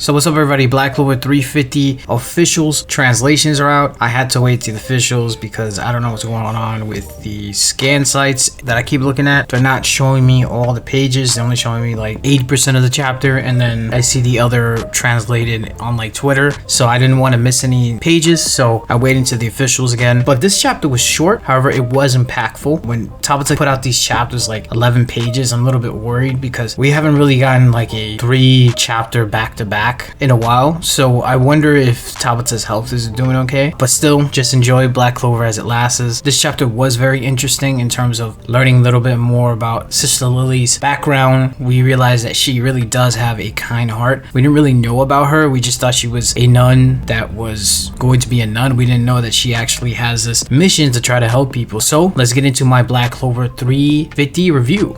So what's up everybody, Black Clover 350 officials translations are out. I had to wait to the officials because I don't know what's going on with the scan sites that I keep looking at. They're not showing me all the pages, they're only showing me like 80% of the chapter, and then I see the other translated on like Twitter, so I didn't want to miss any pages, so I waited to the officials again. But this chapter was short, however it was impactful. When 𝚲𝚘𝚡 put out these chapters like 11 pages, I'm a little bit worried because we haven't really gotten like a 3 chapter back to back in a while, so I wonder if 𝚲𝚘𝚡's health is doing okay. But still, just enjoy Black Clover as it lasts. This chapter was very interesting in terms of learning a little bit more about Sister Lily's background. We realized that she really does have a kind heart. We didn't really know about her, we just thought she was a nun that was going to be a nun. We didn't know that she actually has this mission to try to help people. So let's get into my Black Clover 350 review.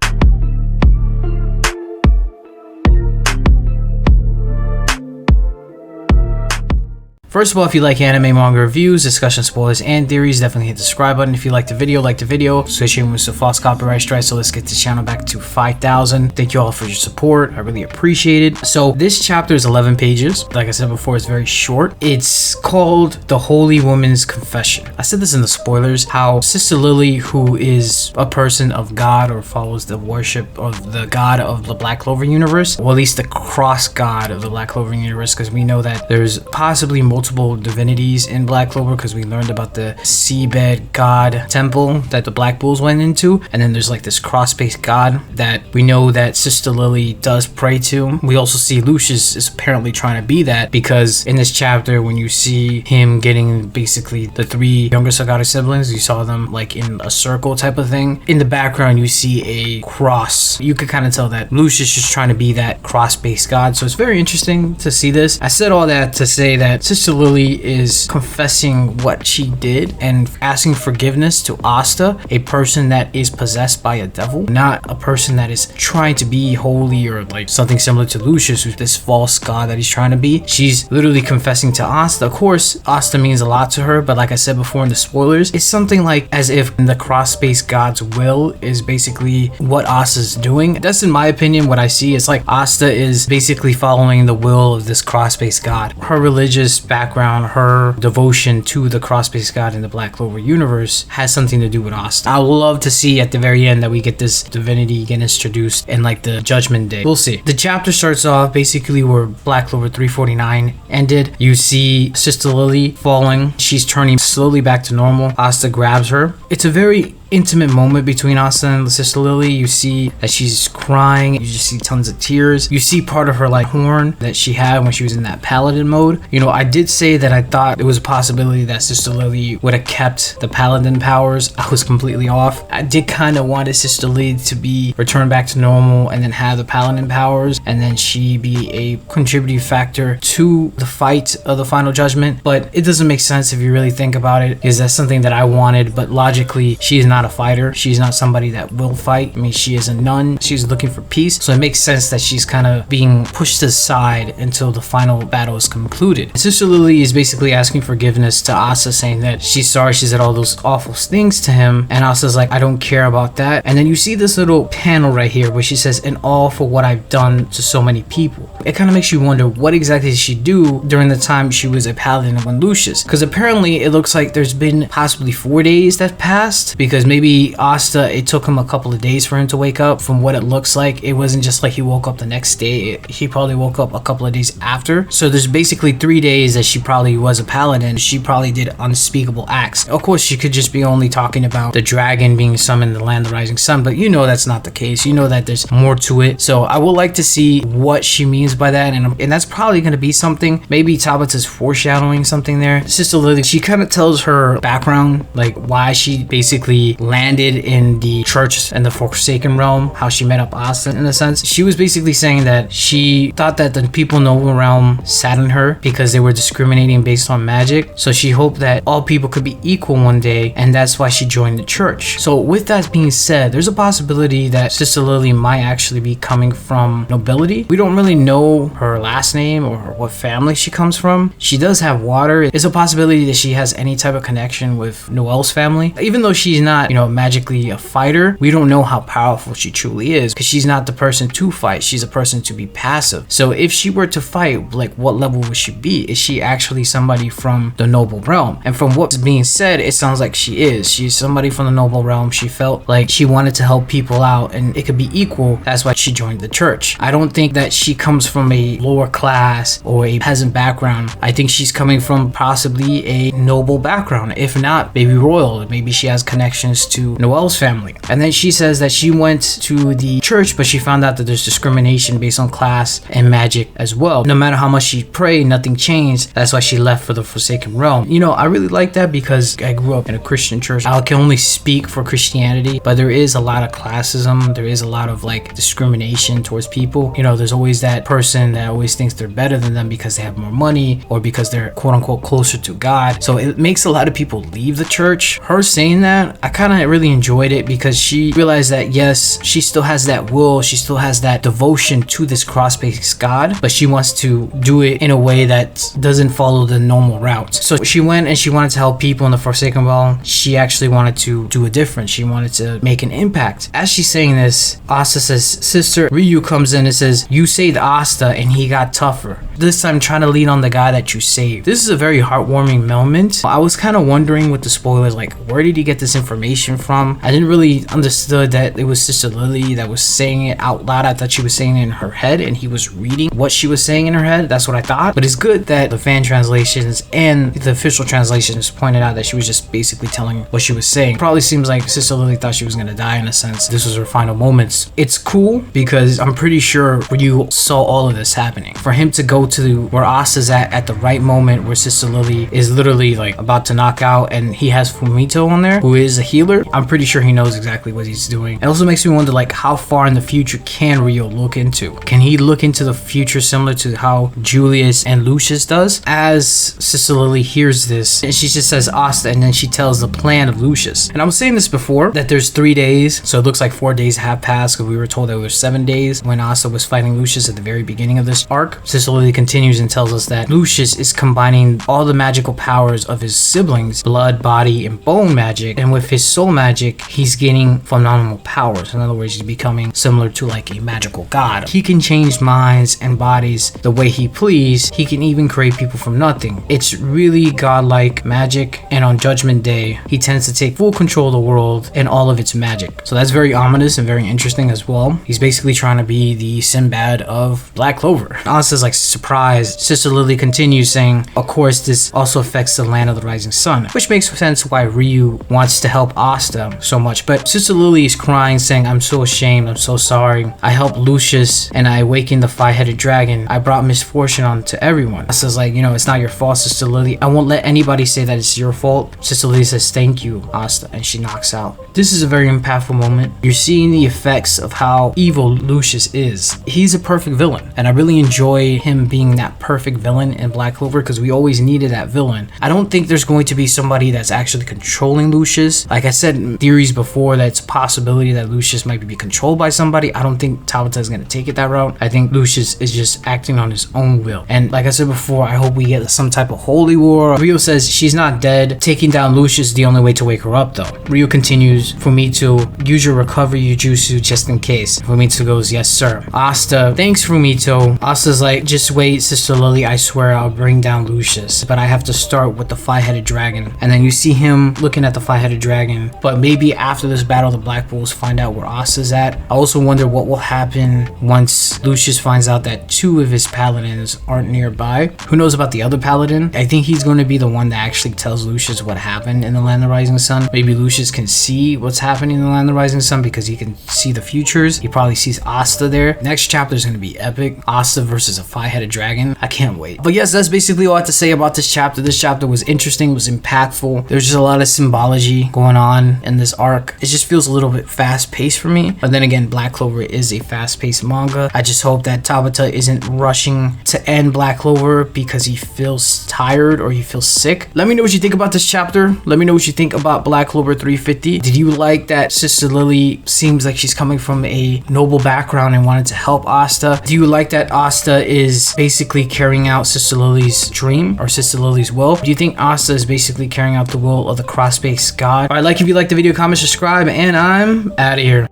First of all, if you like anime, manga reviews, discussion, spoilers, and theories, definitely hit the subscribe button. If you like the video, switching with some false copyright strikes. So let's get the channel back to 5,000. Thank you all for your support. I really appreciate it. So this chapter is 11 pages. Like I said before, it's very short. It's called The Holy Woman's Confession. I said this in the spoilers, how Sister Lily, who is a person of God or follows the worship of the God of the Black Clover universe, or at least the cross God of the Black Clover universe, because we know that there's possibly multiple divinities in Black Clover, because we learned about the seabed god temple that the Black Bulls went into, and then there's like this cross-based god that we know that Sister Lily does pray to. We also see Lucius is apparently trying to be that, because in this chapter when you see him getting basically the 3 younger 𝚲𝚙𝚙 siblings, you saw them like in a circle type of thing. In the background you see a cross. You could kind of tell that Lucius is trying to be that cross-based god, so it's very interesting to see this. I said all that to say that Sister Lily is confessing what she did and asking forgiveness to Asta, a person that is possessed by a devil, not a person that is trying to be holy or like something similar to Lucius, who's this false god that he's trying to be. She's literally confessing to Asta. Of course, Asta means a lot to her, but like I said before in the spoilers, it's something like as if the cross-based god's will is basically what Asta's doing. That's in my opinion what I see. It's like Asta is basically following the will of this cross-based god. Her religious background, her devotion to the cross-based god in the Black Clover universe has something to do with Asta. I would love to see at the very end that we get this divinity get introduced in like the Judgment Day. We'll see. The chapter starts off basically where Black Clover 349 ended. You see Sister Lily falling. She's turning slowly back to normal. Asta grabs her. It's a very intimate moment between Asta and Sister Lily. You see that she's crying. You just see tons of tears. You see part of her like horn that she had when she was in that paladin mode. You know, I did say that I thought it was a possibility that Sister Lily would have kept the paladin powers. I was completely off. I did kind of want Sister Lily to be returned back to normal and then have the paladin powers, and then she be a contributing factor to the fight of the final judgment. But it doesn't make sense if you really think about it, because that's something that I wanted, but logically she is not a fighter. She's not somebody that will fight. I mean, she is a nun. She's looking for peace, so it makes sense that she's kind of being pushed aside until the final battle is concluded. Sister Lily is basically asking forgiveness to Asta, saying that she's sorry she said all those awful things to him, and Asta's like, I don't care about that. And then you see this little panel right here where she says, and all for what I've done to so many people. It kind of makes you wonder what exactly did she do during the time she was a paladin when Lucius, because apparently it looks like there's been possibly 4 days that passed, because maybe Asta, it took him a couple of days for him to wake up. From what it looks like, it wasn't just like he woke up the next day. He probably woke up a couple of days after. So there's basically 3 days that she probably was a paladin. She probably did unspeakable acts. Of course, she could just be only talking about the dragon being summoned in the land of the rising sun, but you know that's not the case. You know that there's more to it. So I would like to see what she means by that, and that's probably going to be something. Maybe 𝚲𝚘𝚡 is foreshadowing something there. Sister Lily, she kind of tells her background, like why she basically landed in the church and the Forsaken realm, how she met up Asta in a sense. She was basically saying that she thought that the people in the Noble realm saddened her because they were discriminating based on magic, so she hoped that all people could be equal one day, and that's why she joined the church. So with that being said, there's a possibility that Sister Lily might actually be coming from nobility. We don't really know her last name or what family she comes from. She does have water. It's a possibility that she has any type of connection with Noelle's family, even though she's not you know, magically a fighter, we don't know how powerful she truly is because she's not the person to fight. She's a person to be passive. So if she were to fight, like what level would she be? Is she actually somebody from the noble realm? And from what's being said, it sounds like she is. She's somebody from the noble realm. She felt like she wanted to help people out and it could be equal. That's why she joined the church. I don't think that she comes from a lower class or a peasant background. I think she's coming from possibly a noble background. If not, maybe royal. Maybe she has connections to Noel's family. And then she says that she went to the church, but she found out that there's discrimination based on class and magic as well. No matter how much she prayed, nothing changed. That's why she left for the Forsaken Realm. You know, I really like that because I grew up in a Christian church. I can only speak for Christianity, but there is a lot of classism. There is a lot of like discrimination towards people. You know, there's always that person that always thinks they're better than them because they have more money or because they're quote unquote closer to God. So it makes a lot of people leave the church. Her saying that, I kind of really enjoyed it because she realized that yes, she still has that will, she still has that devotion to this cross-based God, but she wants to do it in a way that doesn't follow the normal route. So she went and she wanted to help people in the Forsaken Realm. She actually wanted to do a difference. She wanted to make an impact. As she's saying this, Asta says, sister, Ryu comes in and says, you saved Asta and he got tougher. This time trying to lean on the guy that you saved. This is a very heartwarming moment. I was kind of wondering with the spoilers, like, where did he get this information from? I didn't really understood that it was Sister Lily that was saying it out loud. I thought she was saying it in her head and he was reading what she was saying in her head. That's what I thought. But it's good that the fan translations and the official translations pointed out that she was just basically telling what she was saying. Probably seems like Sister Lily thought she was gonna die in a sense. This was her final moments. It's cool because I'm pretty sure you saw all of this happening. For him to go to where Asta's at the right moment where Sister Lily is literally like about to knock out and he has Fumito on there who is a healer, I'm pretty sure he knows exactly what he's doing. It also makes me wonder like how far in the future can Rio look into? Can he look into the future similar to how Julius and Lucius does? As Sister Lily hears this and she just says Asta and then she tells the plan of Lucius. And I was saying this before that there's 3 days, so it looks like 4 days have passed because we were told that it was 7 days when Asta was fighting Lucius at the very beginning of this arc. Sister Lily continues and tells us that Lucius is combining all the magical powers of his siblings, blood, body, and bone magic, and with his soul magic, he's gaining phenomenal powers. In other words, he's becoming similar to like a magical god. He can change minds and bodies the way he please. He can even create people from nothing. It's really godlike magic, and on Judgment Day, he tends to take full control of the world and all of its magic. So that's very ominous and very interesting as well. He's basically trying to be the Sinbad of Black Clover. Asta's like surprised. Sister Lily continues saying, of course, this also affects the land of the rising sun, which makes sense why Ryu wants to help Asta so much. But Sister Lily is crying, saying, I'm so ashamed, I'm so sorry. I helped Lucius and I awakened the five-headed dragon. I brought misfortune on to everyone. Asta's like, you know, it's not your fault, Sister Lily. I won't let anybody say that it's your fault. Sister Lily says, thank you, Asta, and she knocks out. This is a very impactful moment. You're seeing the effects of how evil Lucius is. He's a perfect villain, and I really enjoy him being that perfect villain in Black Clover because we always needed that villain. I don't think there's going to be somebody that's actually controlling Lucius. Like I said in theories before, that's a possibility that Lucius might be controlled by somebody. I don't think 𝚤𝚘 is going to take it that route. I think Lucius is just acting on his own will. And like I said before, I hope we get some type of holy war. Rio says she's not dead. Taking down Lucius is the only way to wake her up though. Rio continues, Fumito, use your recovery jutsu just in case. Fumito goes, yes sir. Asta, thanks Fumito. Asta's like, just wait Sister Lily, I swear I'll bring down Lucius, but I have to start with the five-headed dragon. And then you see him looking at the five-headed dragon, but maybe after this battle the Black Bulls find out where Asta's at. I also wonder what will happen once Lucius finds out that 2 of his paladins aren't nearby. Who knows about the other paladin? I think he's going to be the one that actually tells Lucius what happened in the Land of the Rising Sun. Maybe Lucius can see what's happening in the Land of the Rising Sun because he can see the futures. He probably sees Asta there. Next chapter is going to be epic. Asta versus a five-headed dragon. I can't wait. But yes, that's basically all I have to say about this chapter. This chapter was interesting, was impactful. There's just a lot of symbology going on in this arc. It just feels a little bit fast-paced for me. But then again, Black Clover is a fast-paced manga. I just hope that 𝚤𝚘 isn't rushing to end Black Clover because he feels tired or he feels sick. Let me know what you think about this chapter. Let me know what you think about Black Clover 350. Did you like that Sister Lily seems like she's coming from a noble background and wanted to help Asta? Do you like that Asta is basically carrying out Sister Lily's dream or Sister Lily's will? Do you think Asta is basically carrying out the will of the cross-based god? Alright, Like if you liked the video, comment, subscribe, and I'm out of here.